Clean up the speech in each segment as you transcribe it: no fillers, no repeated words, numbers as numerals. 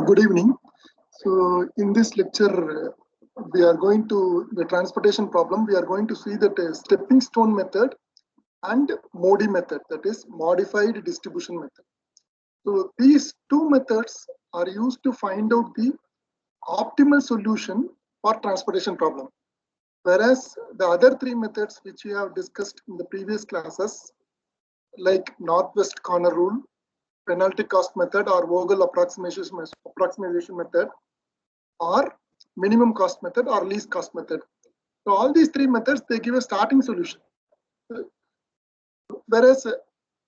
Good evening. So in this lecture, we are going to the transportation problem. We are going to see that stepping stone method and MODI method, that is modified distribution method. So these two methods are used to find out the optimal solution for transportation problem. Whereas the other three methods which we have discussed in the previous classes, like northwest corner rule, penalty cost method, or Vogel approximation method, or minimum cost method, or least cost method. So all these three methods, they give a starting solution. Whereas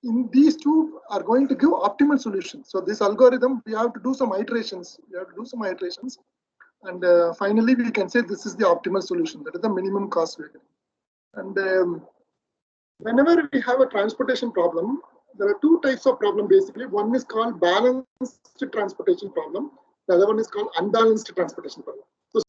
in these two are going to give optimal solution. So this algorithm, we have to do some iterations. And finally, we can say this is the optimal solution. That is the minimum cost variable. And whenever we have a transportation problem, there are two types of problem basically. One is called balanced transportation problem. The other one is called unbalanced transportation problem.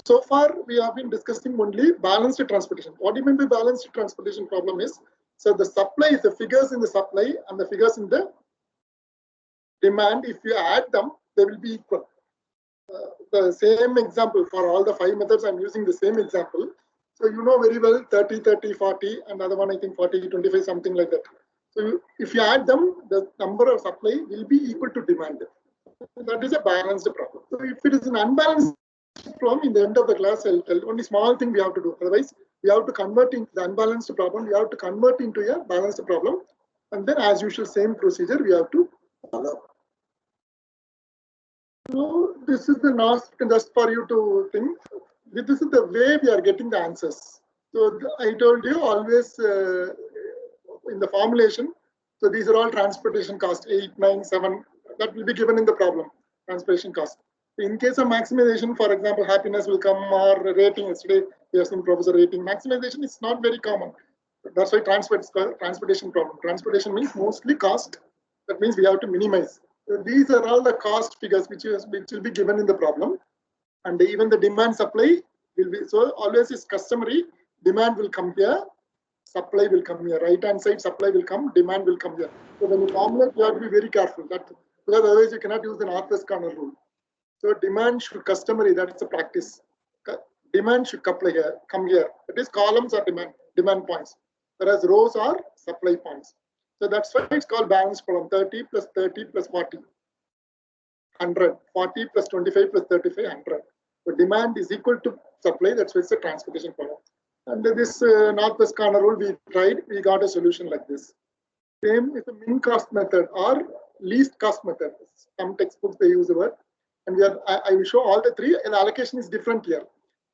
So far we have been discussing only balanced transportation. What do you mean by balanced transportation problem is, so the supply, the figures in the supply and the figures in the demand, if you add them, they will be equal. The same example for all the five methods, I'm using the same example. So you know very well 30, 30, 40, another one I think 40, 25, something like that. So if you add them, the number of supply will be equal to demand. That is a balanced problem. So if it is an unbalanced problem, in the end of the class, I'll tell only small thing we have to do. Otherwise, we have to convert into the unbalanced problem. We have to convert into a balanced problem. And then as usual, same procedure we have to follow. So this is the last just for you to think. This is the way we are getting the answers. So I told you always in the formulation. So these are all transportation cost 8, 9, 7. That will be given in the problem. Transportation cost. In case of maximization, for example, happiness will come, or rating. Yesterday we have seen professor rating. Maximization is not very common. That's why transportation problem. Transportation means mostly cost. That means we have to minimize. So these are all the cost figures which will be given in the problem, and even the demand supply will be. So always is customary. Demand will come here, supply will come here. Right hand side supply will come, demand will come here. So when you formulate, you have to be very careful. Because otherwise you cannot use the northwest corner rule. So demand should customary. That's a practice. Demand should come here. That is columns are demand points, whereas rows are supply points. So that's why it's called balanced problem. 30 plus 30 plus 40, 100. 40 plus 25 plus 35, 100. So demand is equal to supply. That's why it's a transportation problem. And this northwest corner rule we tried. We got a solution like this. Same is the min cost method or least cost method. Some textbooks they use the word. And I will show all the three. And the allocation is different here.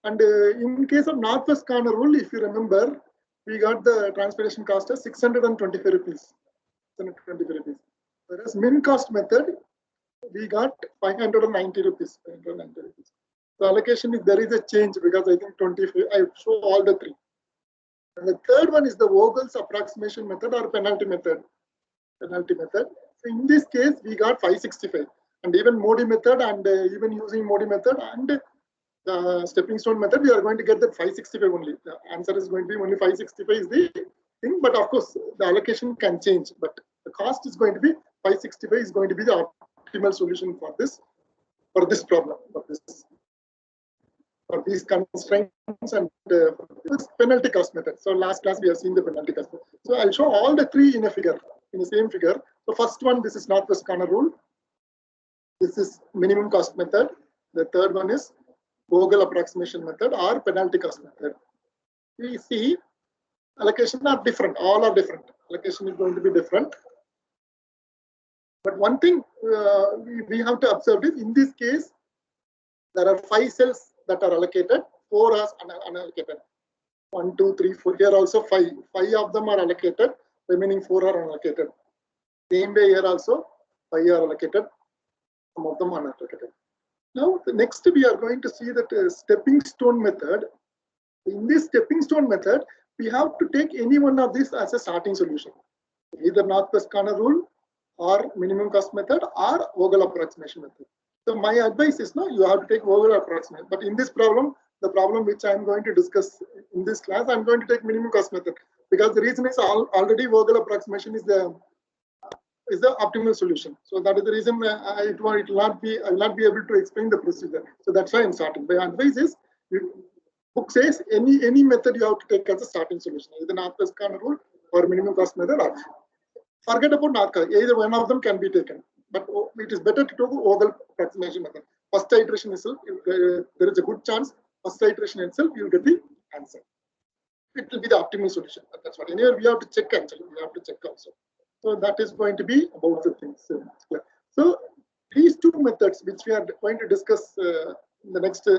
And in case of northwest corner rule, if you remember, we got the transportation cost as 625 rupees. 625 rupees. Whereas min cost method, we got 590 rupees. 590 rupees. The allocation is there is a change because I think 25. I show all the three. And the third one is the Vogel's approximation method or penalty method. Penalty method. So in this case, we got 565. And even MODI method, and even using MODI method and the stepping stone method, we are going to get that 565 only. The answer is going to be only 565 is the thing, but of course the allocation can change. But the cost is going to be 565 is going to be the optimal solution for this problem, for these constraints and this penalty cost method. So last class we have seen the penalty cost method. So I'll show all the three in a figure, in the same figure. The first one, this is northwest corner rule. This is minimum cost method. The third one is Vogel approximation method or penalty cost method. We see allocation are different. All are different. Allocation is going to be different. But one thing we have to observe is in this case, there are 5 cells that are allocated, 4 are unallocated. 1, 2, 3, 4. Here also 5. 5 of them are allocated. Remaining 4 are unallocated. Same way here also 5 are allocated. Some of them are unallocated. Now, the next we are going to see that stepping stone method. In this stepping stone method, we have to take any one of these as a starting solution. Either northwest corner rule or minimum cost method or Vogel approximation method. So my advice is no, you have to take Vogel approximation. But in this problem, the problem which I am going to discuss in this class, I am going to take minimum cost method. Because the reason is already Vogel approximation is the is the optimal solution. So that is the reason I will not be able to explain the procedure. So that's why I'm starting. My advice is, book says any method you have to take as a starting solution, either northwest corner rule or minimum cost method. Or forget about north. Either one of them can be taken, but it is better to do Vogel approximation method. First iteration itself, there is a good chance. First iteration itself, you will get the answer. It will be the optimal solution. That's what. Anyway, we have to check actually. We have to check also. So that is going to be about the things. So these two methods, which we are going to discuss in the next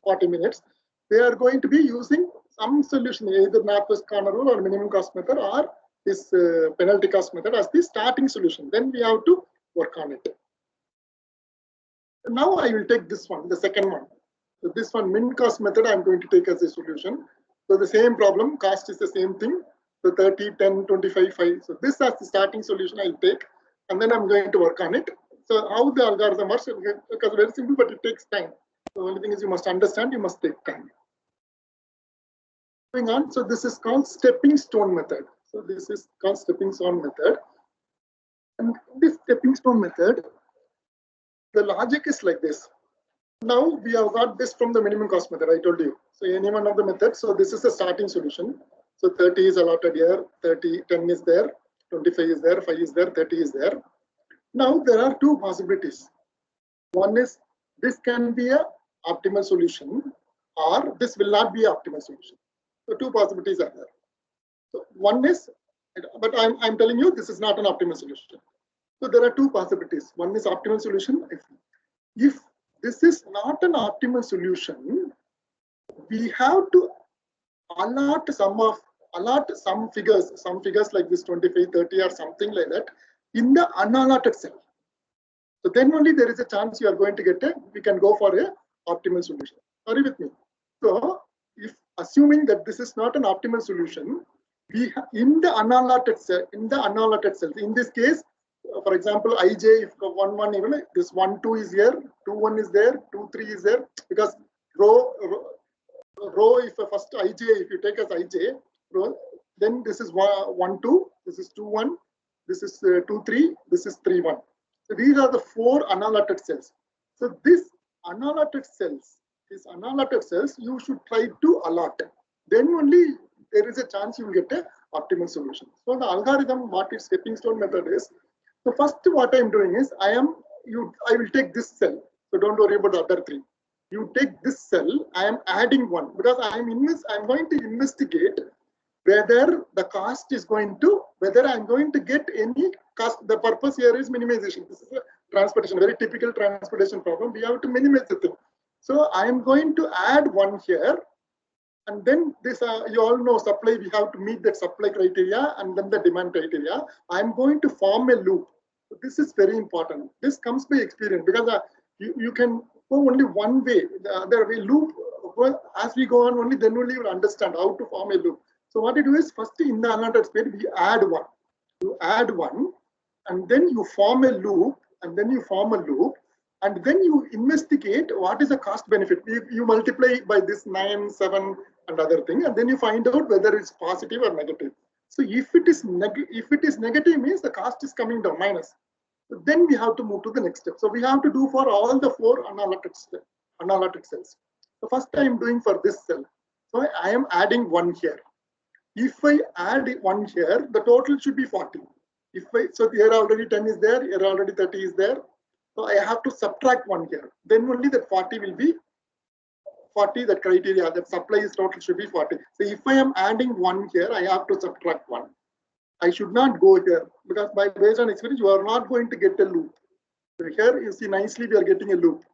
40 minutes, they are going to be using some solution, either northwest corner rule or minimum cost method or this penalty cost method as the starting solution. Then we have to work on it. Now I will take this one, the second one. So this one, min cost method, I'm going to take as a solution. So the same problem, cost is the same thing. So 30, 10, 25, 5. So this as the starting solution I'll take, and then I'm going to work on it. So how the algorithm works, because very simple, but it takes time. The only thing is you must understand, you must take time. Moving on, so this is called stepping stone method. So this is called stepping stone method. And this stepping stone method, the logic is like this. Now we have got this from the minimum cost method, I told you. So any one of the methods, so this is the starting solution. So 30 is allotted here, 30, 10 is there, 25 is there, 5 is there, 30 is there. Now there are two possibilities. One is this can be a optimal solution, or this will not be an optimal solution. So two possibilities are there. So one is, but I'm telling you this is not an optimal solution. So there are two possibilities. One is optimal solution. If this is not an optimal solution, we have to allot some figures like this 25, 30 or something like that in the unallotted cell. So then only there is a chance you are going to get we can go for a optimal solution. Are you with me? So if assuming that this is not an optimal solution, we in the unallotted cells, in this case, for example, ij, if 1 1 even this 1 2 is here, 2 1 is there, 2 3 is there, because row if first ij, if you take as ij row, then this is 1 2, this is 2 1, this is 2 3, this is 3 1. So these are the 4 unallotted cells. So this unallotted cells, you should try to allot. Then only there is a chance you will get a optimal solution. So the algorithm, what is stepping stone method is, so first what I am doing is I will take this cell. So don't worry about the other 3. You take this cell, I am adding 1 because I'm going to investigate whether the cost is going to, whether I'm going to get any cost. The purpose here is minimization. This is a transportation, very typical transportation problem. We have to minimize the thing. So I am going to add 1 here. And then this, you all know supply, we have to meet that supply criteria and then the demand criteria. I'm going to form a loop. So this is very important. This comes by experience because you can go only one way. The other way loop, as we go on only, then only you will understand how to form a loop. So what you do is first in the unallotted space, we add 1. You add 1 and then you form a loop and then you form a loop. And then you investigate what is the cost benefit. You multiply by this 9, 7 and other thing, and then you find out whether it's positive or negative. So if it is negative means the cost is coming down, minus. So then we have to move to the next step. So we have to do for all the 4 unallotted cells. So first I am doing for this cell. So I am adding 1 here. If I add 1 here, the total should be 40. So here already 10 is there, here already 30 is there. So I have to subtract 1 here. Then only that 40 will be 40, that criteria, that supply is total should be 40. So if I am adding 1 here, I have to subtract 1. I should not go here because based on experience, you are not going to get a loop. So here you see nicely we are getting a loop.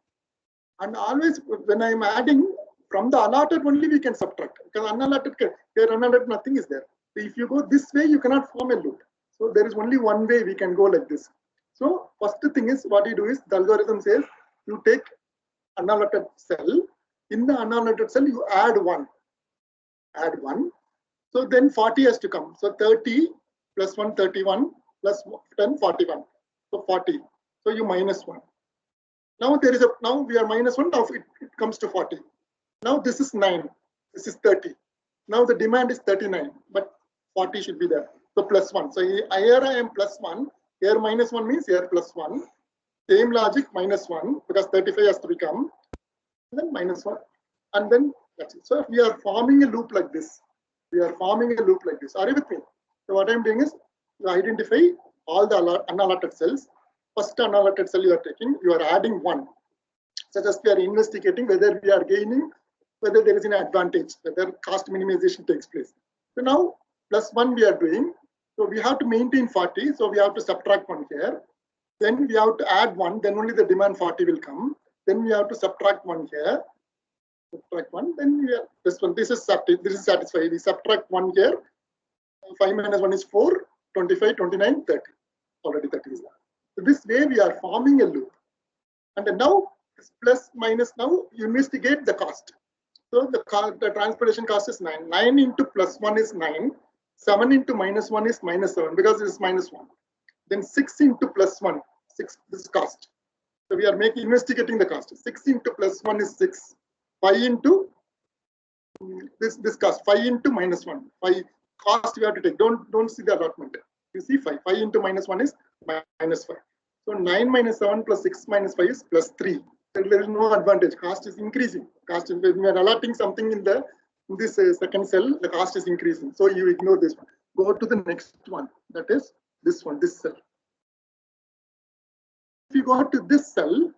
And always when I am adding from the allotted only we can subtract because unallotted, here unallotted nothing is there. So if you go this way, you cannot form a loop. So there is only one way we can go like this. So first thing is what you do is the algorithm says you take unallotted cell. In the unallotted cell, you add 1. Add 1. So then 40 has to come. So 30 plus 1, 31 plus 10, 41. So 40. So you minus 1. Now we are minus 1. Now it comes to 40. Now this is 9. This is 30. Now the demand is 39, but 40 should be there. So plus 1. So here I am plus 1. Here minus 1 means here plus 1. Same logic, minus 1, because 35 has to become, and then minus 1, and then that's it. So we are forming a loop like this. We are forming a loop like this. Are you with me? So what I'm doing is, you identify all the unallotted cells. First unallotted cell you are taking, you are adding 1. Such as we are investigating whether we are gaining, whether there is an advantage, whether cost minimization takes place. So now plus 1 we are doing. So we have to maintain 40. So we have to subtract 1 here. Then we have to add 1. Then only the demand 40 will come. Then we have to subtract 1 here. Subtract 1. Then we are this one. This is satisfied. We subtract 1 here. 5 minus 1 is 4. 25, 29, 30. Already 30 is there. So this way we are forming a loop. And then now this plus minus, now you investigate the cost. So the transportation cost is 9. 9 into plus 1 is 9. 7 into minus 1 is minus 7 because it is minus 1. Then 6 into plus 1, 6 this cost. So we are investigating the cost. 6 into plus 1 is 6. 5 into this cost. 5 into minus 1. 5 cost you have to take. Don't see the allotment. You see 5. 5 into minus 1 is minus 5. So 9 minus 7 plus 6 minus 5 is plus 3. There is no advantage. Cost is increasing. Cost is, when we are allotting something in this second cell, the cost is increasing. So you ignore this one. Go to the next one. That is this one, this cell. If you go to this cell,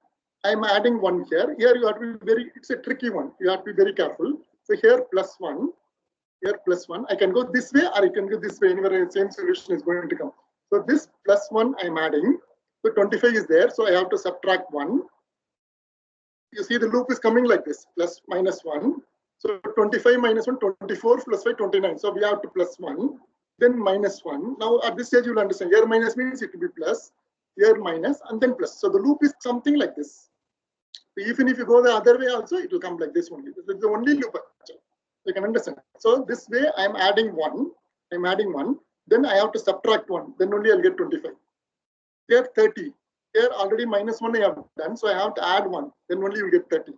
I'm adding 1 here. Here you have to be very, it's a tricky one. You have to be very careful. So here plus 1, here plus 1. I can go this way or I can go this way. Anywhere the same solution is going to come. So this plus 1 I'm adding. So 25 is there. So I have to subtract 1. You see the loop is coming like this, plus minus 1. So 25 minus 1, 24 plus 5, 29. So we have to plus 1, then minus 1. Now at this stage you will understand. Here minus means it will be plus, here minus, and then plus. So the loop is something like this. So even if you go the other way also, it will come like this only. This is the only loop. You can understand. So this way I am adding 1. I'm adding 1. Then I have to subtract 1. Then only I'll get 25. Here 30. Here already minus 1 I have done, so I have to add 1, then only you get 30.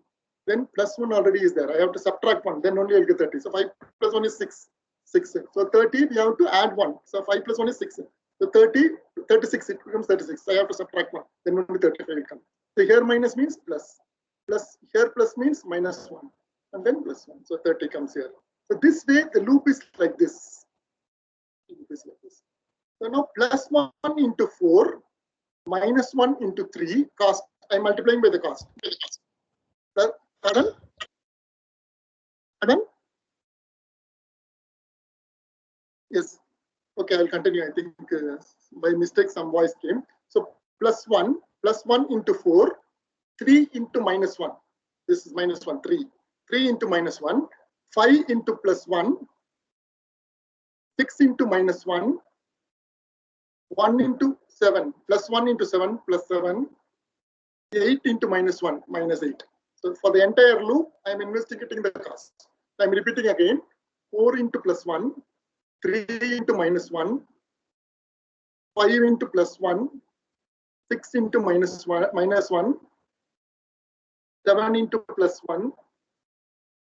Then plus 1 already is there. I have to subtract 1, then only I'll get 30. So 5 plus 1 is 6. 6. So 30, we have to add 1. So 5 plus 1 is 6. So 30, 36, it becomes 36. So I have to subtract 1, then only 35 will come. So here minus means plus. Plus here plus means minus 1. And then plus 1. So 30 comes here. So this way the loop is like this. So now plus 1 into 4. Minus 1 into 3 cost. I'm multiplying by the cost. Pardon? Pardon? Yes. Okay, I'll continue. I think by mistake some voice came. So plus 1 into 4, 3 into minus 1. This is minus 1, 3. 3 into minus 1, 5 into plus 1, 6 into minus 1, 1 into 7, plus 1 into 7, plus 7, 8 into minus 1, minus 8. So for the entire loop, I'm investigating the cost. I'm repeating again, 4 into plus 1, 3 into minus 1, 5 into plus 1, 6 into minus 1, 7 into plus 1,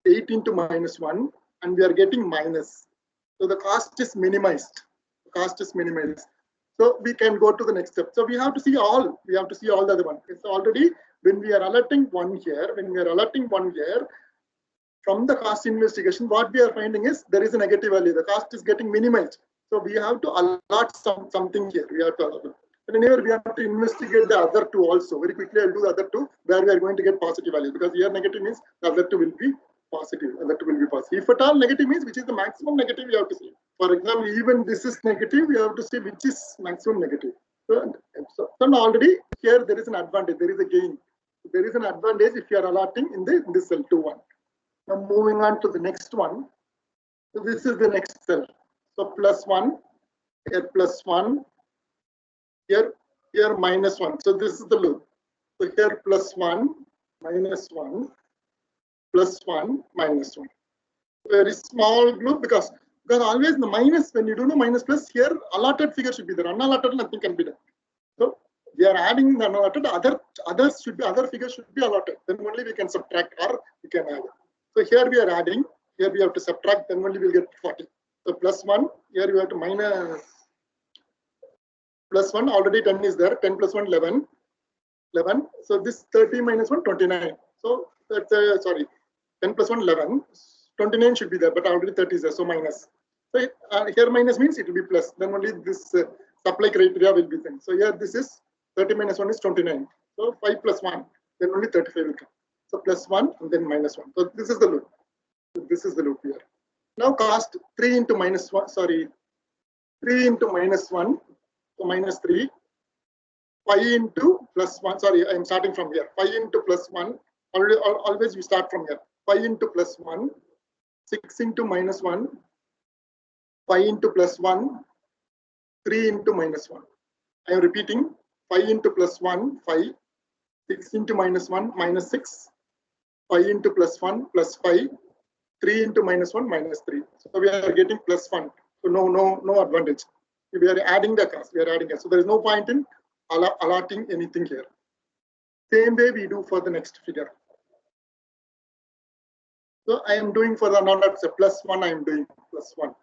8 into minus 1, and we are getting minus. So the cost is minimized. The cost is minimized. So we can go to the next step. So we have to see all. We have to see all the other one. It's already when we are alerting 1 here. When we are alerting 1 here, from the cost investigation, what we are finding is there is a negative value. The cost is getting minimized. So we have to allot something here. We have to allot. And anyway, we have to investigate the other 2 also. Very quickly, I'll do the other 2 where we are going to get positive value, because here negative means the other 2 will be positive. Other 2 will be positive. If at all negative means which is the maximum negative, we have to see. For example, even this is negative, we have to see which is maximum negative. So already here there is an advantage. There is a gain. There is an advantage if you are allotting in this cell 2-1. Now moving on to the next one. So this is the next cell. So plus 1, here plus 1, here minus 1. So this is the loop. So here plus 1, minus 1, plus 1, minus 1. Very small loop because always the minus, when you do the minus plus, here allotted figure should be there. Unallotted, nothing can be done. So we are adding the unallotted, other figures should be allotted. Then only we can subtract or we can add. So here we are adding, here we have to subtract, then only we'll get 40. So plus 1, here we have to minus plus 1, already 10 is there. 10 plus 1, 11. 11. So this 30 minus 1, 29. So that's, sorry, 10 plus 1, 11. 29 should be there, but already 30 is there, so minus. So here minus means it will be plus. Then only this supply criteria will be then. So here this is 30 minus 1 is 29. So 5 plus 1, then only 35 will come. So plus 1 and then minus 1. So this is the loop. This is the loop here. Now cast 3 into minus 1, sorry, 3 into minus 1, so minus 3. 5 into plus 1, sorry, I am starting from here. 5 into plus 1, always we start from here. 5 into plus 1, 6 into minus 1, 5 into plus 1, 3 into minus 1. I am repeating, 5 into plus 1, 5, 6 into minus 1, minus 6, 5 into plus 1, plus 5, 3 into minus 1, minus 3. So we are getting plus 1. So no advantage. We are adding the cost. We are adding it. So there is no point in allotting anything here. Same way we do for the next figure. So I am doing for the non-that's a plus 1. I am doing plus 1.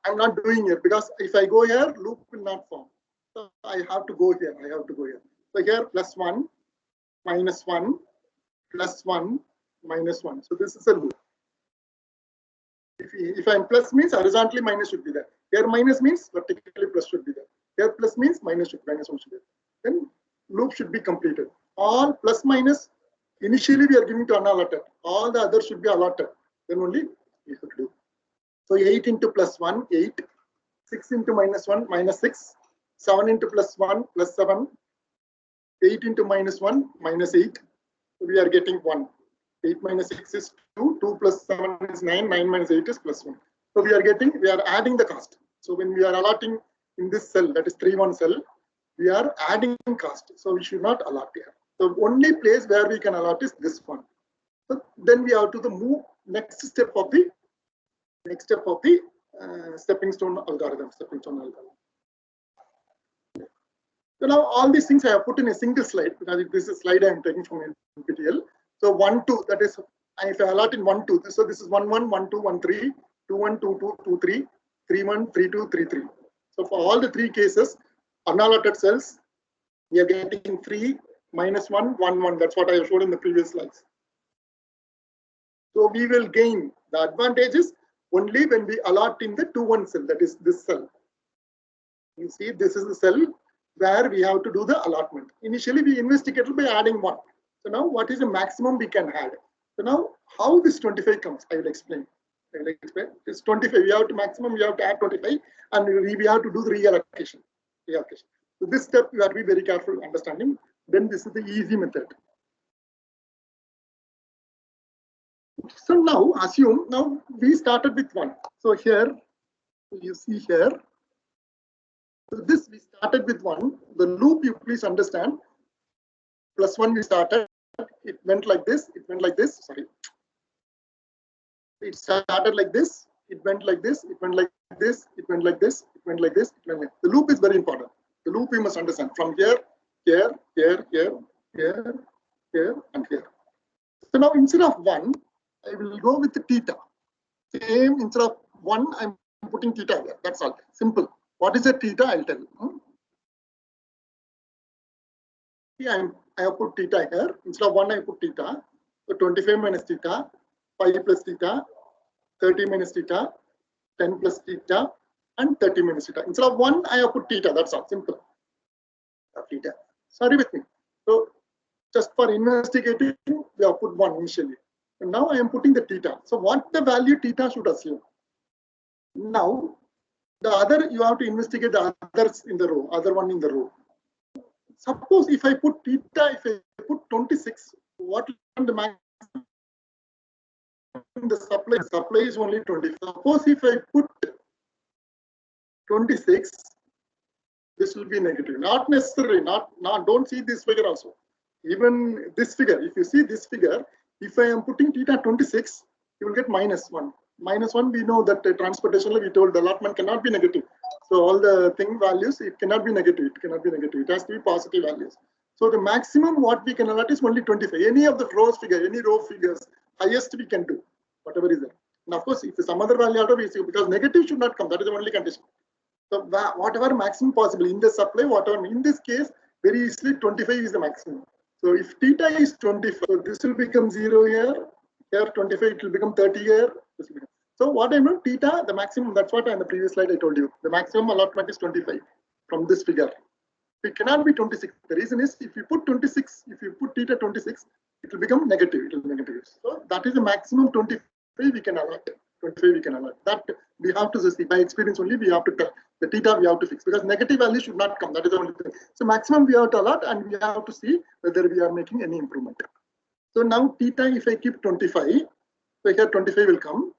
I'm not doing it because if I go here, loop will not form. So I have to go here. I have to go here. So here plus 1, minus 1, plus 1, minus 1. So this is a loop. If I'm plus means horizontally minus should be there. Here minus means vertically plus should be there. Here plus means minus 1 should be there. Then loop should be completed. All plus minus initially we are giving to unallotted. All the others should be allotted. Then only we have to do. So 8 into plus 1, 8. 6 into minus 1, minus 6. 7 into plus 1, plus 7. 8 into minus 1, minus 8. So we are getting 1. 8 minus 6 is 2. 2 plus 7 is 9. 9 minus 8 is plus 1. So we are adding the cost. So when we are allotting in this cell, that is 3-1 cell, we are adding cost. So we should not allot here. The only place where we can allot is this one. So then we have to move next step of the stepping stone algorithm. So now all these things I have put in a single slide because this is a slide I am taking from NPTEL. So 1, 2, that is if I allot in 1, 2. So this is 1, 1, 1, 2, 1, 3, 2, 1, 2, 2, 2, 3, 3, 1, 3, 2, 3, 3. So for all the 3 cases, unallotted cells, we are getting 3, minus 1, 1, 1. That's what I showed in the previous slides. So we will gain the advantages only when we allot in the 2-1 cell, that is this cell. You see, this is the cell where we have to do the allotment. Initially, we investigated by adding 1. So now what is the maximum we can add? So now how this 25 comes, I will explain. It's 25. We have to maximum, we have to add 25, and we have to do the reallocation. So this step you have to be very careful understanding. Then this is the easy method. So now assume now we started with 1. So here you see here. So this we started with 1. The loop you please understand. Plus 1 we started. It went like this. It went like this. Sorry. It started like this. It went like this. It went like this. It went like this. It went like this. It went like this. The loop is very important. The loop we must understand from here, here, here, here, here, here, and here. So now instead of 1, I will go with the theta. Same, instead of 1, I'm putting theta here. That's all. Simple. What is a theta? I'll tell you. Yeah, I have put theta here. Instead of 1, I put theta. So 25 minus theta, 5 plus theta, 30 minus theta, 10 plus theta, and 30 minus theta. Instead of 1, I have put theta. That's all. Simple. Theta. Sorry with me. So just for investigating, we have put 1 initially. And now I am putting the theta. So what the value theta should assume? Now the other, you have to investigate the others in the row, other one in the row. Suppose if I put theta, if I put 26, what the maximum the supply is only 20. Suppose if I put 26, this will be negative. Not necessarily, not don't see this figure also. Even this figure, if you see this figure, if I am putting theta 26, you will get minus 1. Minus 1, we know that transportationally we told the allotment cannot be negative. So all the thing values, it cannot be negative. It cannot be negative. It has to be positive values. So the maximum what we can allot is only 25. Any of the rows figure, any row figures, highest we can do, whatever is there. And of course, if some other value out of it, because negative should not come. That is the only condition. So whatever maximum possible in the supply, whatever in this case, very easily 25 is the maximum. So if theta is 25, so this will become 0 here. Here 25, it will become 30 here. So what I know, theta, the maximum, that's what in the previous slide I told you. The maximum allotment is 25 from this figure. It cannot be 26. The reason is if you put 26, if you put theta 26, it will become negative. It will be negative. So that is the maximum 25 we can allot. 25 we can allot. That we have to see by experience only. We have to tell the theta we have to fix because negative value should not come. That is the only thing. So maximum we have to allot and we have to see whether we are making any improvement. So now theta, if I keep 25, so here 25 will come.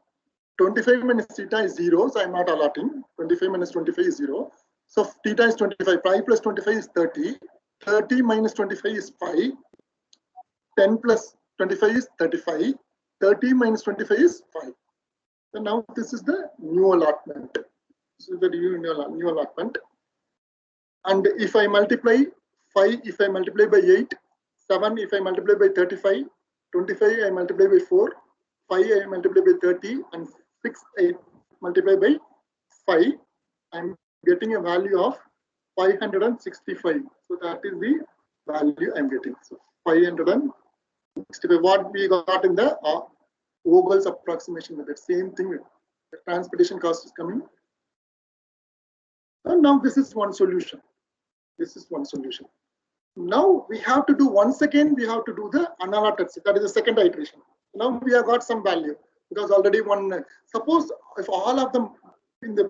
25 minus theta is 0, so I'm not allotting. 25 minus 25 is 0. So theta is 25. 5 plus 25 is 30. 30 minus 25 is 5. 10 plus 25 is 35. 30 minus 25 is 5. So now this is the new allotment. This is the new allotment. And if I multiply 5, if I multiply by 8, 7 if I multiply by 35, 25 I multiply by 4, 5 I multiply by 30, and 6 I multiply by 5, I'm getting a value of 565. So that is the value I'm getting. So 565. What we got in the Vogel's approximation method, same thing. The transportation cost is coming. And now this is one solution. This is one solution. Now we have to do once again, we have to do the unallotted set. That is the second iteration. Now we have got some value because already one, suppose if all of them in the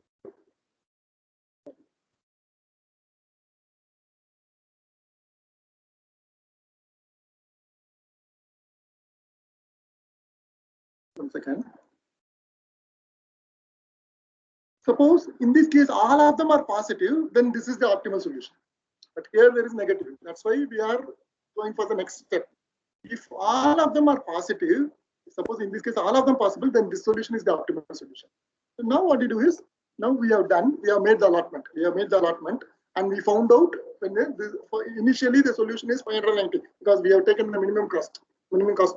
one second. Suppose in this case all of them are positive, then this is the optimal solution. But here there is negative. That's why we are going for the next step. If all of them are positive, suppose in this case all of them possible, then this solution is the optimal solution. So now what you do is, now we have done, we have made the allotment. We have made the allotment and we found out when initially the solution is 590 because we have taken the minimum cost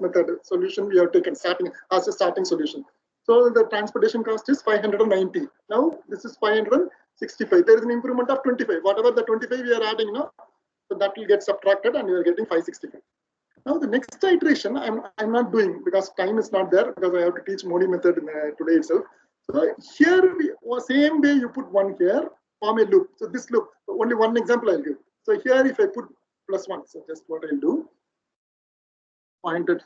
method solution. We have taken starting as a starting solution. So the transportation cost is 590. Now this is 565. There is an improvement of 25. Whatever the 25 we are adding now, so that will get subtracted and you are getting 565. Now the next iteration I'm not doing because time is not there because I have to teach Modi method today itself. So here same way you put one here, form a loop. So this loop, only one example I'll give. So here if I put +1, so just what I'll do, pointed.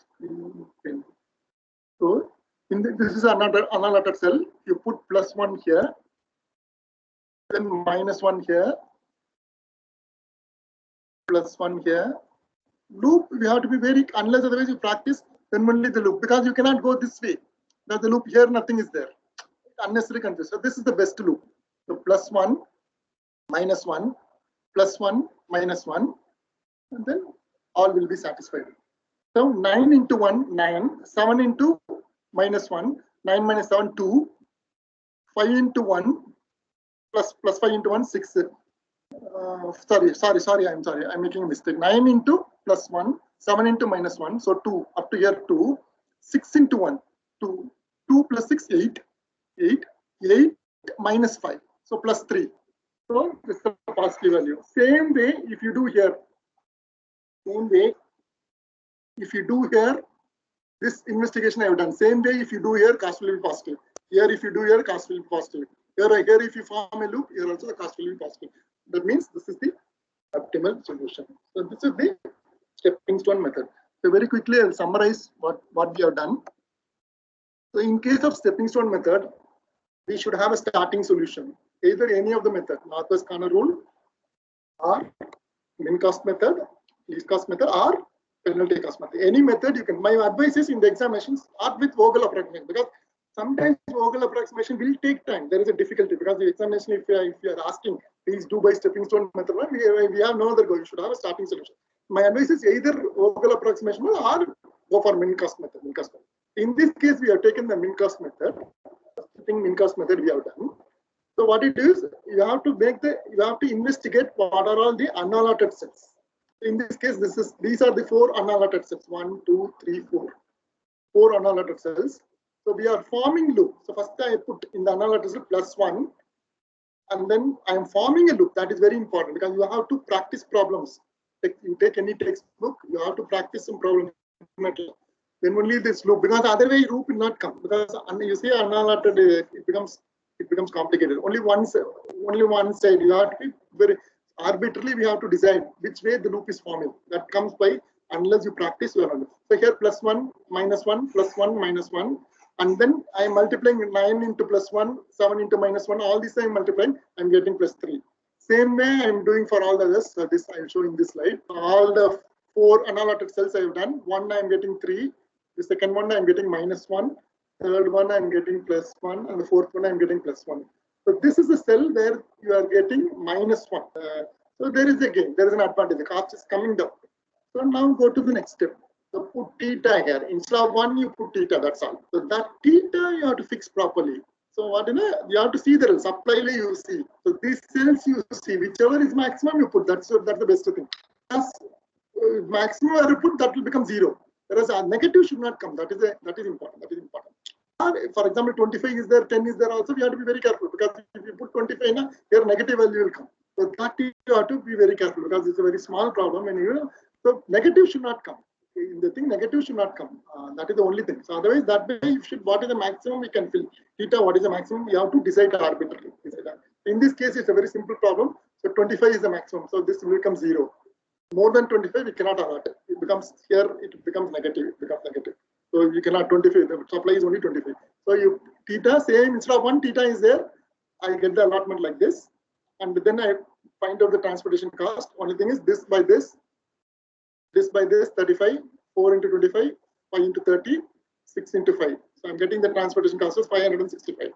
So this is another unallotted cell. You put +1 here, then -1 here, +1 here. Loop, we have to be very, unless otherwise you practice, then only the loop, because you cannot go this way. Now the loop here, nothing is there. Unnecessary confusion. So this is the best loop. So +1, -1, +1, -1, and then all will be satisfied. So 9 into 1, 9, 7 into -1, 9 minus 7, 2, 5 into 1, plus 5 into 1, 6. Sorry, I'm making a mistake. 9 into +1, 7 into -1, so 2, up to here 2, 6 into 1, 2, 2 plus 6, 8, 8 minus 5, so +3. So this is the positive value. Same way, if you do here, same way, if you do here, this investigation I have done. Same way, if you do here, cost will be positive. Here, if you do here, cost will be positive. Here, if you form a loop, here also the cost will be positive. That means this is the optimal solution. So this is the stepping stone method. So very quickly, I will summarize what we have done. So in case of stepping stone method, we should have a starting solution. Either any of the method, Northwest Corner rule, or min cost method, least cost method, or penalty cost method. Any method you can. My advice is in the examinations, start with Vogel approximation, because sometimes Vogel approximation will take time. There is a difficulty because the examination, if you are asking, please do by stepping stone method, we have no other goal. You should have a starting solution. My advice is either Vogel approximation or go for min cost method. In this case, we have taken the min cost method. Min cost method we have done. So what it is, you have to investigate what are all the unallotted sets. In this case, these are the 4 unallotted sets. 1, 2, 3, 4. 4 unallotted cells. So we are forming loop. So first I put in the unallotted cell +1, and then I am forming a loop. That is very important because you have to practice problems. You take any textbook, you have to practice some problems. Then only this loop, because other way loop will not come. Because you see unallotted, it becomes complicated. Only one side. You have to be very arbitrarily. We have to decide which way the loop is forming. That comes by unless you practice your understanding. So here +1, -1, +1, -1. And then I am multiplying 9 into +1, 7 into -1, all these I am multiplying, I am getting +3. Same way I am doing for all the others. So this I will show in this slide. All the 4 unallotted cells I have done. One I am getting 3. The second one I am getting -1. Third one I am getting +1. And the fourth one I am getting +1. So this is a cell where you are getting -1. So there is an advantage. The cost is coming down. So now go to the next step. So put theta here. Instead of 1, you put theta, that's all. So that theta you have to fix properly. So what you have to see the supply you see. So these cells you see, whichever is maximum you put. That's the best thing. As maximum you put, that will become 0. Whereas a negative should not come. That is important. That is important. For example, 25 is there, 10 is there also. We have to be very careful because if you put 25, your negative value will come. So that you have to be very careful because it's a very small problem. And so negative should not come. In the thing, negative should not come. That is the only thing. So otherwise, that way, what is the maximum we can fill? Theta, what is the maximum? We have to decide arbitrarily. In this case, it's a very simple problem. So 25 is the maximum. So this will become 0. More than 25, we cannot allot it. It becomes negative. It becomes negative. So you cannot 25. The supply is only 25. So you theta same instead of 1 theta is there. I get the allotment like this, and then I find out the transportation cost. Only thing is this by this. This by this 35, 4 into 25, 5 into 30, 6 into 5. So I'm getting the transportation cost as 565.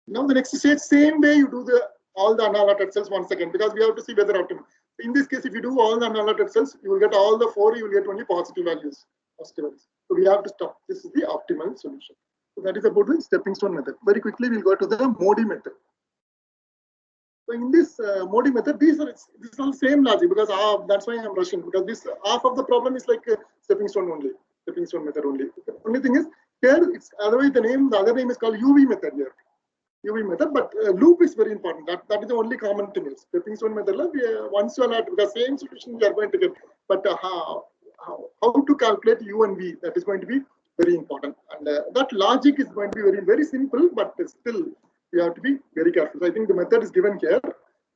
Now the next stage, same way you do all the unallotted cells once again because we have to see whether optimal. In this case, if you do all the unallotted cells, you will get all the 4. You will get only positive values. So we have to stop. This is the optimal solution. So that is about the stepping stone method. Very quickly, we'll go to the Modi method. So in this Modi method, this is all same logic because that's why I'm rushing because this half of the problem is like stepping stone method only. The only thing is here it's otherwise the other name is called UV method here. UV method, but loop is very important. That is the only common thing. Stepping stone method, once you are at the same solution we are going to get, but how to calculate U and V, that is going to be very important. And that logic is going to be very, very simple, but still we have to be very careful. So I think the method is given here.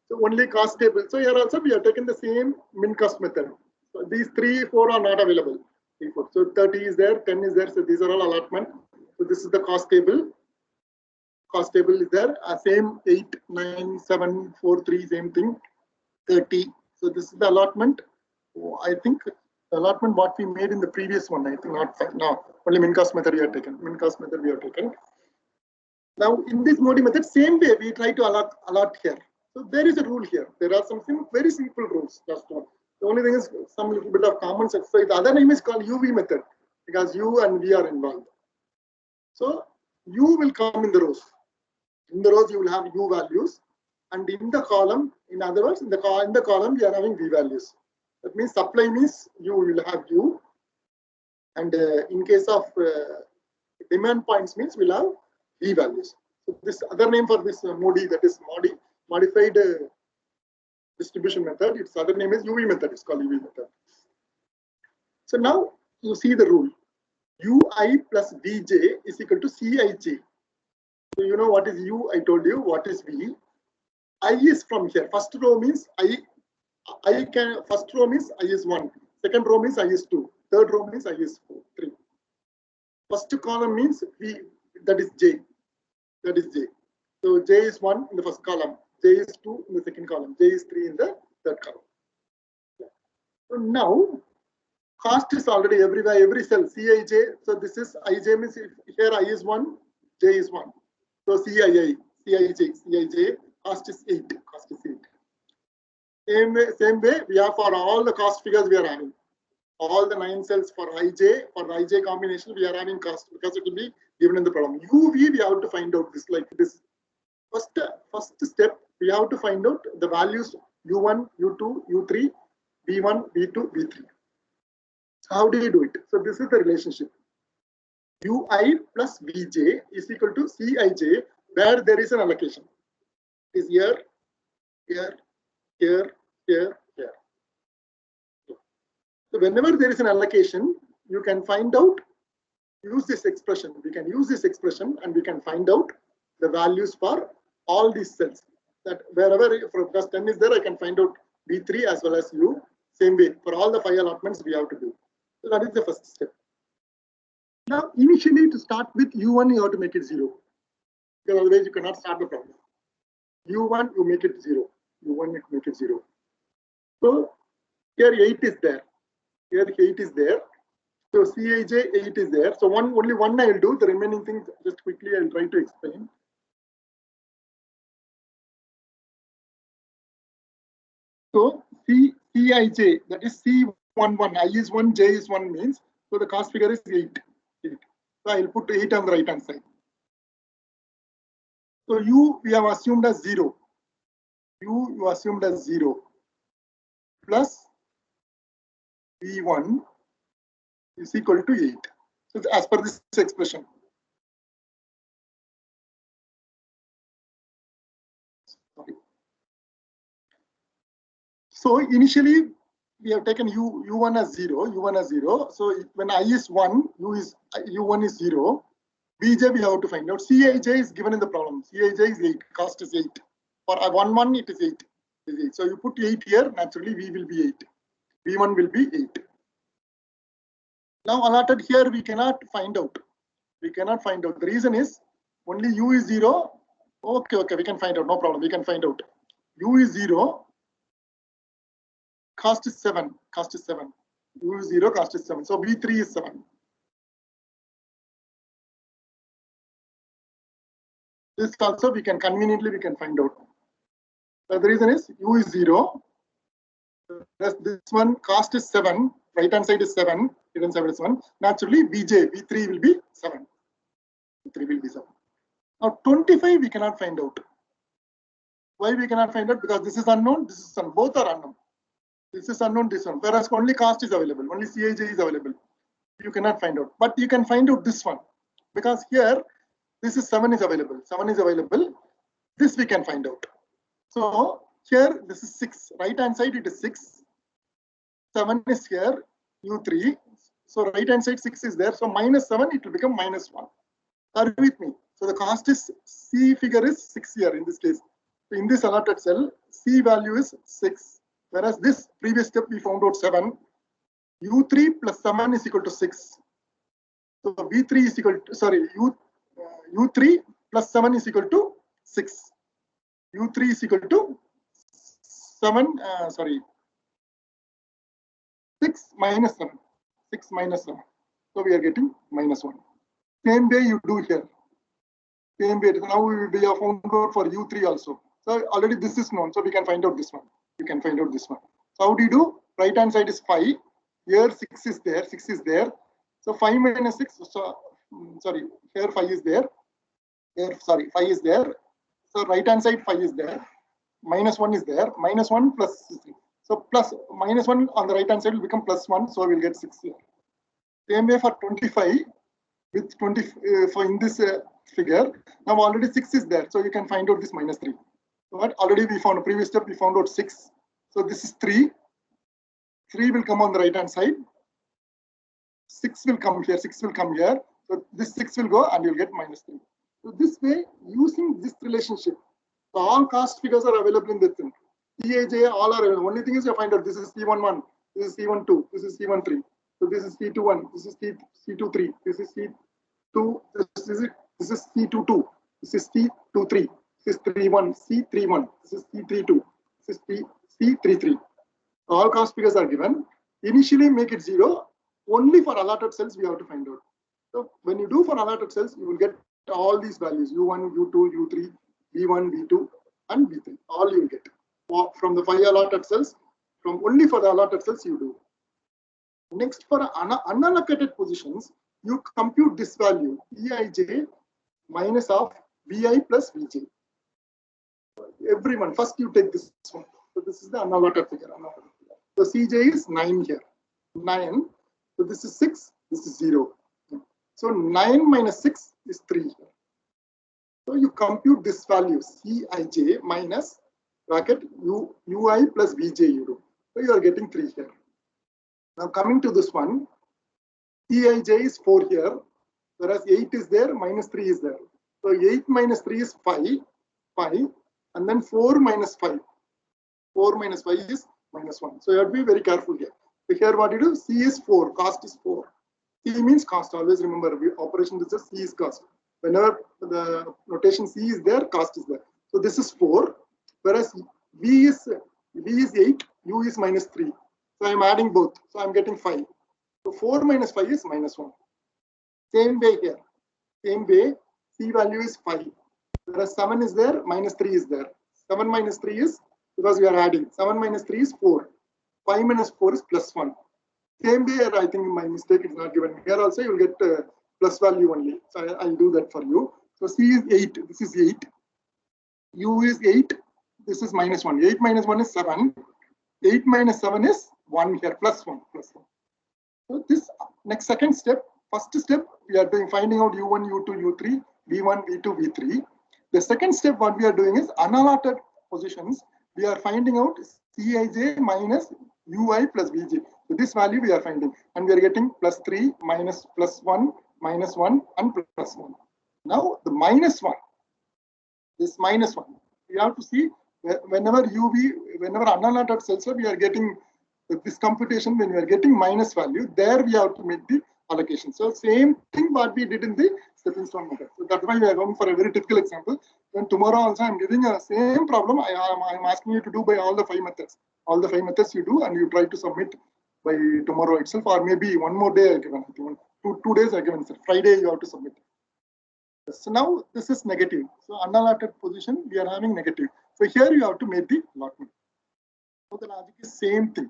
So only cost table. So here also we have taken the same min cost method. So these 3, 4 are not available. 3, 4. So 30 is there, 10 is there. So these are all allotment. So this is the cost table. Cost table is there. Same 8, 9, 7, 4, 3, same thing. 30. So this is the allotment. I think the allotment what we made in the previous one. I think not now. Only min cost method we have taken. Min cost method we have taken. Now in this Modi method, same way we try to allot here. So there is a rule here. There are some very simple rules. That's one. The only thing is some little bit of common sense. So the other name is called UV method because U and V are involved. So U will come in the rows. In the rows you will have U values, and in the column, in other words, in the column we are having V values. That means supply means you will have U, and in case of demand points means we'll have V values. So this other name for this Modi, that is modified distribution method, its other name is UV method. It's called UV method. So now you see the rule: Ui plus Vj is equal to Cij. So you know what is U? I told you. What is V? I is from here. First row means first row means I is 1. Second row means I is 2. Third row means I is 3. First column means V, that is J. That is J. So J is 1 in the first column. J is 2 in the second column. J is 3 in the third column. So now cost is already everywhere, every cell. Cij. So this is Ij means here I is 1, J is 1. So Cij, cost is 8. Cost is 8. Same way we have for all the cost figures we are having. All the 9 cells for Ij combination we are having cost because it will be given in the problem. UV we have to find out this like this. First step we have to find out the values U1, U2, U3, V1, V2, V3. So how do you do it? So this is the relationship. Ui plus Vj is equal to Cij where there is an allocation. is here, here, here, here, here. So whenever there is an allocation, you can find out, use this expression. We can use this expression and we can find out the values for all these cells. That wherever because 10 is there, I can find out B3 as well as U. Same way for all the 5 allotments we have to do. So that is the first step. Now, initially to start with U1, you have to make it 0. Because otherwise you cannot start the problem. U1, you make it 0. U1, you make it 0. So here 8 is there. Here 8 is there. So Cij 8 is there. So only one I will do. The remaining things just quickly I will try to explain. So Cij, that is C11, I is 1, J is 1 means, so the cost figure is 8. So I will put 8 on the right hand side. So U we have assumed as 0. U you assumed as 0 plus V1 is equal to 8. So as per this expression. Sorry. So initially we have taken U1 as 0, U1 as 0. So when I is 1, U1 is 0. Bj we have to find out. Cij is given in the problem. Cij is 8, cost is 8. For 1, it is 8. So you put 8 here, naturally V will be 8. V1 will be 8. Now allotted here we cannot find out. We cannot find out. The reason is only U is 0. Okay, we can find out. No problem. We can find out. U is 0. Cost is 7. Cost is 7. U is 0. Cost is 7. So V3 is 7. This also we can conveniently find out. So the reason is U is 0. This one cost is 7. Right hand side is 7. Hidden side is 1. Naturally V3 will be 7. V3 will be 7. Now 25 we cannot find out. Why we cannot find out? Because this is unknown. This is unknown. Both are unknown. This is unknown. This one. Whereas only cost is available. Only Cij is available. You cannot find out. But you can find out this one because here this is 7 is available. 7 is available. This we can find out. So here this is 6. Right hand side it is 6. 7 is here. U3. So right hand side 6 is there. So minus 7 it will become minus 1. Are you with me? So the cost is C figure is 6 here in this case. So in this allotted cell, C value is 6. Whereas this previous step we found out 7. U3 plus 7 is equal to 6. So V3 is equal to, sorry, U3 plus 7 is equal to 6. U3 is equal to 7, 6 minus 7. 6 minus 7. So we are getting minus 1. Same way you do here. Same way. Now we have found out for U3 also. So already this is known. So we can find out this one. You can find out this one. So how do you do? Right hand side is 5. Here 6 is there. 6 is there. So 5 minus 6. So sorry. Here 5 is there. Here 5 is there. So right hand side 5 is there. Minus 1 is there. Minus 1 plus 3. So plus minus 1 on the right hand side will become plus 1. So we'll get 6 here. Same way for 25 with 20 for in this figure. Now already 6 is there. So you can find out this minus 3. But already we found a previous step. We found out 6. So this is 3. 3 will come on the right hand side. 6 will come here. 6 will come here. So this 6 will go and you'll get minus 3. So this way, using this relationship, so all cost figures are available in this thing. Cij all are available. Only thing is you find out this is C11, this is C12, this is C13. So this is C21, this is C23, this is C2, this is C22, this is C23, this is C31, this is C32, this is C33. All cost figures are given. Initially make it 0. Only for allotted cells we have to find out. So when you do for allotted cells, you will get all these values U1, U2, U3, V1, V2, and V3. All you will get from the 5 allotted cells. From only for the allotted cells you do. Next, for unallocated positions, you compute this value Eij minus of Vi plus Vj. Everyone, first you take this one. So this is the unallotted figure. So Cj is 9 here. 9. So this is 6. This is 0. So 9 minus 6 is 3 here. So you compute this value Cij minus bracket ui plus vj you do. So you are getting 3 here. Now coming to this one, Cij is 4 here, whereas 8 is there, minus 3 is there. So 8 minus 3 is 5, and then 4 minus 5. 4 minus 5 is minus 1. So you have to be very careful here. So here what you do, C is 4, cost is 4. C means cost, always remember, operation is C is cost. Whenever the notation C is there, cost is there. So this is 4, whereas V is 8, U is minus 3. So I'm adding both. So I'm getting 5. So 4 minus 5 is minus 1. Same way here. Same way, C value is 5. Whereas 7 is there, minus 3 is there. 7 minus 3 is, because we are adding, 7 minus 3 is 4. 5 minus 4 is plus 1. Same way, I think my mistake is not given. Here also you will get plus value only. So I'll do that for you. So C is 8. This is 8. U is 8. This is minus 1. 8 minus 1 is 7. 8 minus 7 is 1 here, plus 1. So this next second step, first step, we are doing finding out U1, U2, U3, V1, V2, V3. The second step, what we are doing is unallotted positions. We are finding out Cij minus Ui plus Vj. So this value we are finding, and we are getting plus 3, minus plus 1, minus 1, and plus 1. Now the minus 1, this minus 1, we have to see whenever unallotted cells, we are getting this computation, when we are getting minus value, there we have to make the allocation. So same thing what we did in the stepping stone method. So that's why we are going for a very typical example. Then tomorrow also I'm giving a same problem. I'm asking you to do by all the 5 methods. All the 5 methods you do, and you try to submit by tomorrow itself, or maybe one more day I given. 2 days I given. Friday you have to submit. So now this is negative. So unallotted position we are having negative. So here you have to make the allotment. So the logic is same thing.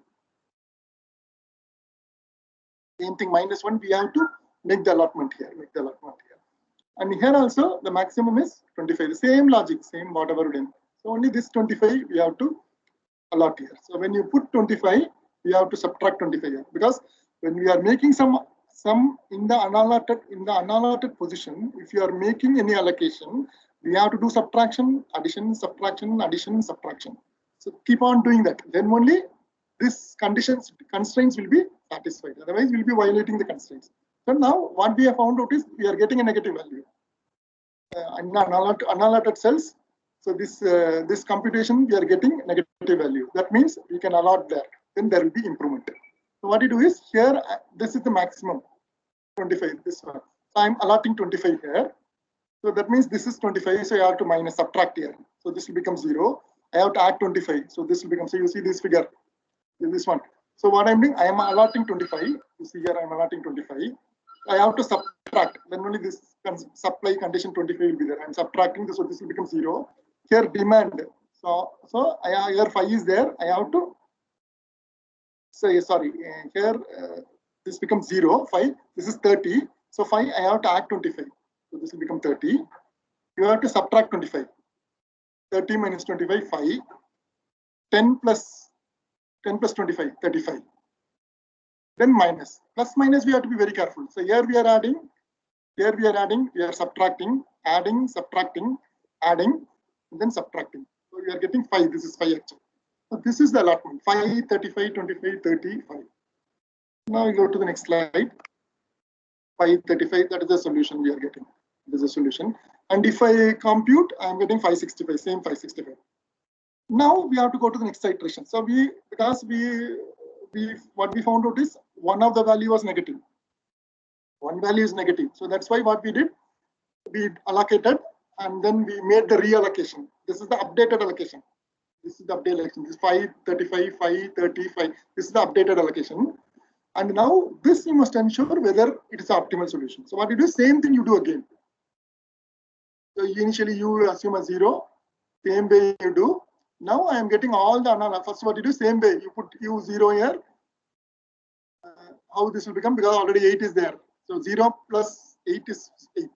Same thing, minus 1, we have to make the allotment here, And here also the maximum is 25. The same logic, same whatever we done. So only this 25 we have to allot here. So when you put 25, we have to subtract 25 here, because when we are making some in the unallotted position, if you are making any allocation, we have to do subtraction, addition, subtraction, addition, subtraction. So keep on doing that. Then only this constraints will be satisfied. Otherwise, we'll be violating the constraints. So now what we have found out is we are getting a negative value. Unallotted cells. So this computation we are getting negative value. That means we can allot there. Then there will be improvement. So what you do is here, this is the maximum, 25. This one. So I'm allotting 25 here. So that means this is 25. So you have to subtract here. So this will become 0. I have to add 25. So this will become. So you see this figure. This one. So what I'm doing, I am allotting 25. You see here, I'm allotting 25. I have to subtract. Then only this supply condition 25 will be there. I'm subtracting this, so this will become 0. Here demand. So here 5 is there. I have to say sorry. Here this becomes 0. 5. This is 30. So 5. I have to add 25. So this will become 30. You have to subtract 25. 30 minus 25, 5. 10 plus 25, 35. Then minus. Plus minus, we have to be very careful. So here we are adding, we are subtracting, adding, subtracting, adding, and then subtracting. So we are getting 5. This is 5 actually. So this is the allotment. 5, 35, 25, 30, 5. Now we go to the next slide. 5, 35, that is the solution we are getting. This is a solution. And if I compute, I am getting 565, same 565. Now we have to go to the next iteration. So what we found out is one of the value was negative. One value is negative. So that's why what we did, we allocated and then we made the reallocation. This is the updated allocation. This is the updated allocation. This is 5, 35, 5, 35. This is the updated allocation. And now this you must ensure whether it is the optimal solution. So what you do, same thing you do again. So initially you assume a 0, same way you do. Now I am getting all the analysis. First, what you do, same way you put U0 here. How this will become, because already 8 is there. So 0 plus 8 is 8.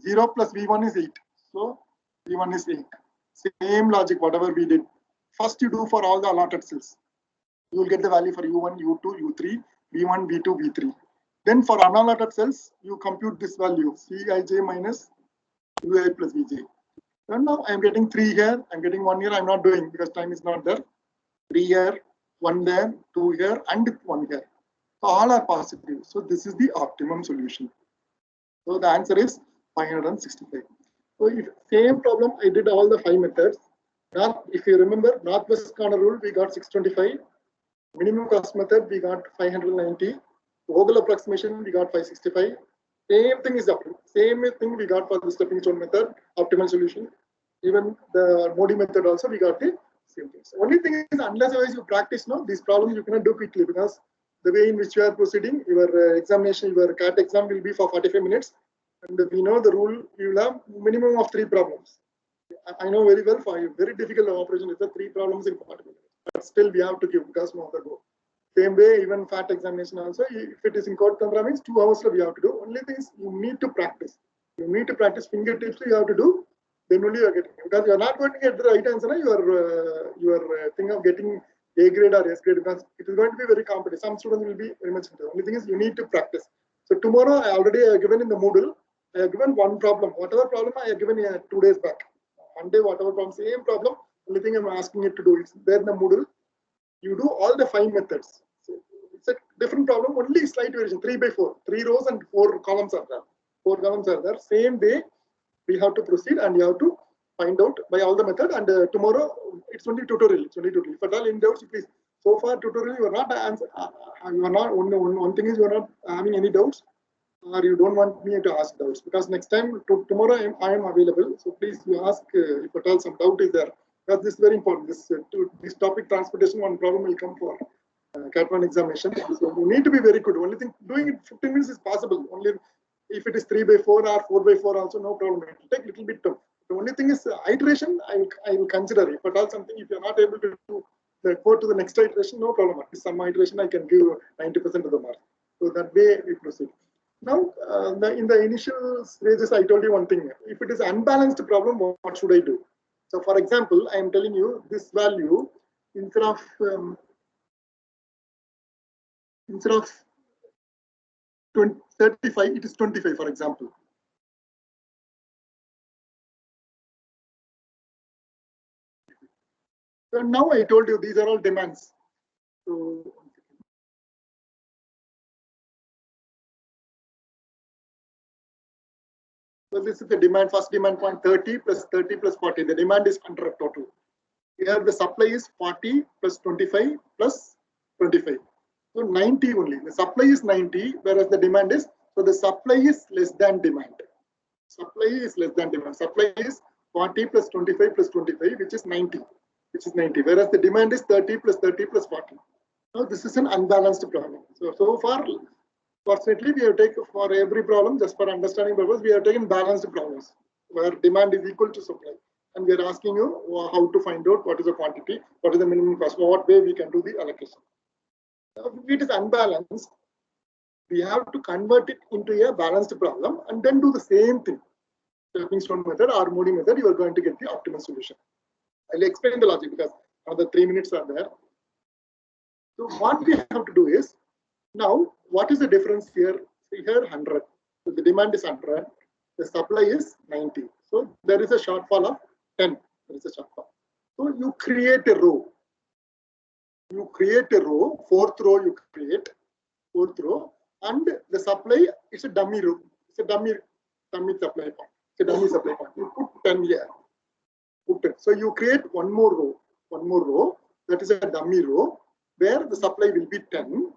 0 plus V1 is 8. So V1 is 8. Same logic, whatever we did. First you do for all the allotted cells. You will get the value for U1, U2, U3, V1, V2, V3. Then for unallotted cells, you compute this value, Cij minus ui plus vj. And now I'm getting 3 here, I'm getting 1 here, I'm not doing because time is not there. 3 here, 1 there, 2 here, and 1 here. So all are positive. So this is the optimum solution. So the answer is 565. So if same problem, I did all the 5 methods. Now, if you remember, northwest corner rule, we got 625. Minimum cost method, we got 590. Vogel approximation, we got 565. Same thing is up. Same thing we got for the stepping stone method, optimal solution. Even the Modi method also, we got the same things. Only thing is, unless otherwise you practice now, these problems you cannot do quickly because the way in which you are proceeding, your examination, your CAT exam will be for 45 minutes. And we know the rule, you will have minimum of 3 problems. I know very well for you, very difficult operation is the 3 problems in 40 minutes. But still we have to give because no other go. Same way, even FAT examination also, if it is in Code Tantra means 2 hours we have to do. Only thing is you need to practice. You need to practice fingertips, you have to do, then only you are getting, because you are not going to get the right answer, your thing of getting A grade or S grade, because it is going to be very competitive. Some students will be very much into. Only thing is you need to practice. So tomorrow I already have given in the Moodle, I have given one problem. Whatever problem I have given 2 days back. Monday, whatever problem, same problem. Only thing I'm asking it to do is there in the Moodle. You do all the 5 methods. So it's a different problem, only slight variation. 3 by 4, 3 rows and 4 columns are there. 4 columns are there. Same way we have to proceed and you have to find out by all the method. And tomorrow it's only tutorial. It's only tutorial. If at all in doubts, please. So far tutorial you are not answer. You are not one thing is you are not having any doubts, or you don't want me to ask doubts, because next time tomorrow I am available. So please you ask if at all some doubt is there. Because this is very important. This topic transportation, one problem will come for CAT 1 examination. So you need to be very good. Only thing doing it 15 minutes is possible. Only if it is 3 by 4 or 4 by 4 also no problem. It will take a little bit time. The only thing is iteration I will consider. If at all something, if you are not able to go to the next iteration, no problem. At least some iteration I can give 90% of the mark. So that way we proceed. Now, in the initial stages, I told you one thing. If it is unbalanced problem, what should I do? So, for example, I am telling you this value instead of 35, it is 25, for example. So now I told you these are all demands. So this is the demand, first demand point 30 plus 30 plus 40. The demand is 100 total. Here the supply is 40 plus 25 plus 25. So 90 only. The supply is 90, whereas the demand is, so the supply is less than demand. Supply is less than demand. Supply is 40 plus 25 plus 25, which is 90. Whereas the demand is 30 plus 30 plus 40. Now this is an unbalanced problem. So far, fortunately, we have taken for every problem, just for understanding purpose, we have taken balanced problems where demand is equal to supply. And we are asking you how to find out what is the quantity, what is the minimum cost, what way we can do the allocation. Now, if it is unbalanced, we have to convert it into a balanced problem and then do the same thing. Stepping stone method or Modi method, you are going to get the optimal solution. I'll explain the logic because another 3 minutes are there. So what we have to do is, now what is the difference here? See here 100. So the demand is 100. The supply is 90. So there is a shortfall of 10. There is a shortfall. So you create a row. Fourth row you create, and the supply is a dummy row. It's a dummy supply point. It's a dummy supply point. You put 10 here. Put 10. So you create one more row. That is a dummy row where the supply will be 10.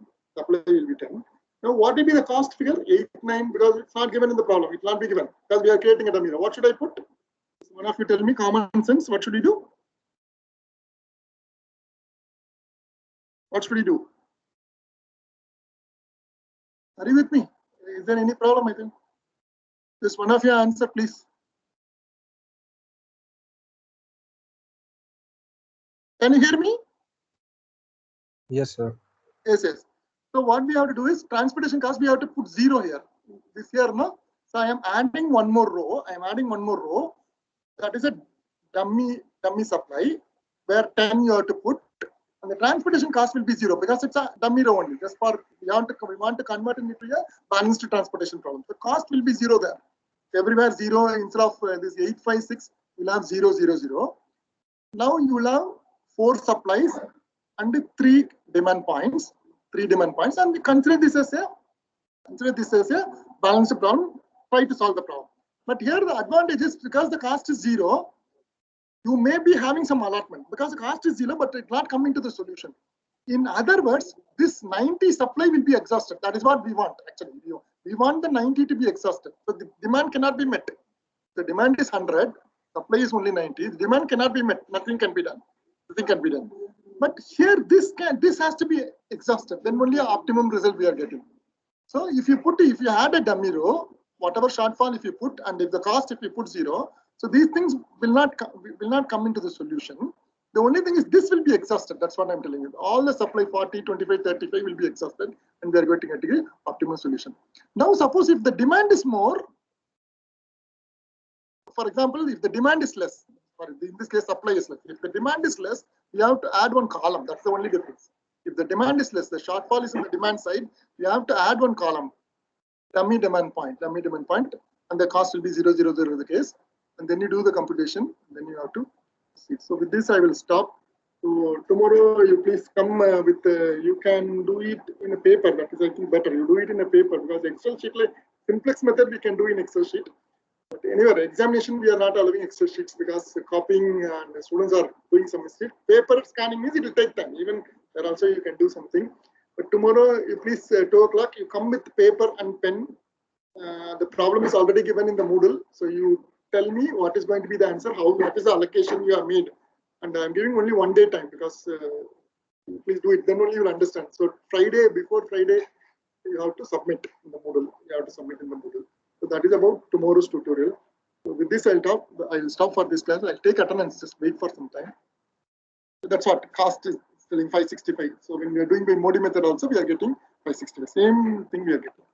Now, what will be the cost figure? 8, 9, because it's not given in the problem. It will not be given because we are creating a dummy row. What should I put? One of you tell me common sense. What should we do? What should we do? Are you with me? Is there any problem? I think. Just one of you answer, please. Can you hear me? Yes, sir. Yes. So what we have to do is transportation cost. We have to put 0 here. This here, no. So I am adding one more row. That is a dummy supply where 10 you have to put, and the transportation cost will be 0 because it's a dummy row only. Just for we want to convert it into a balanced transportation problem. The cost will be 0 there. everywhere 0 instead of this 856, you'll have 0, 0, 0. Now you will have 4 supplies and 3 demand points, and we consider this as a balanced problem. Try to solve the problem. But here the advantage is because the cost is 0, you may be having some allotment because the cost is 0, but it will not come into the solution. In other words, this 90 supply will be exhausted. That is what we want actually. We want the 90 to be exhausted. So the demand cannot be met. The demand is 100, supply is only 90. The demand cannot be met. Nothing can be done. Nothing can be done. But here this has to be exhausted. Then only an optimum result we are getting. So if you add a dummy row, whatever shortfall if you put, and if the cost if you put 0, so these things will not come into the solution. The only thing is this will be exhausted. That's what I'm telling you. All the supply 40, 25, 35 will be exhausted, and we are going to get an optimal solution. Now suppose if the demand is more, for example, if the demand is less, or in this case supply is less. If the demand is less, we have to add one column. That's the only difference. If the demand is less, the shortfall is in the demand side, we have to add one column, dummy demand point, and the cost will be 0, 0, 0 in the case. And then you do the computation, then you have to see. So with this, I will stop. So tomorrow, you please come with, you can do it in a paper. That is, I think, better. You do it in a paper because Excel sheet, like simplex method, we can do in Excel sheet. But anyway, examination, we are not allowing Excel sheets because copying and the students are doing some mistake. Paper scanning means it will take time. Even there also you can do something. But tomorrow, you please 2 o'clock, you come with paper and pen. The problem is already given in the Moodle. So you tell me what is going to be the answer, what is the allocation you have made. And I'm giving only 1 day time because please do it. Then only you will understand. So before Friday, you have to submit in the Moodle. So that is about tomorrow's tutorial. So with this, I'll stop for this class. I'll take attendance. Just wait for some time. So that's what cost is selling 565. So when we are doing by Modi method also, we are getting 565. Same thing we are getting.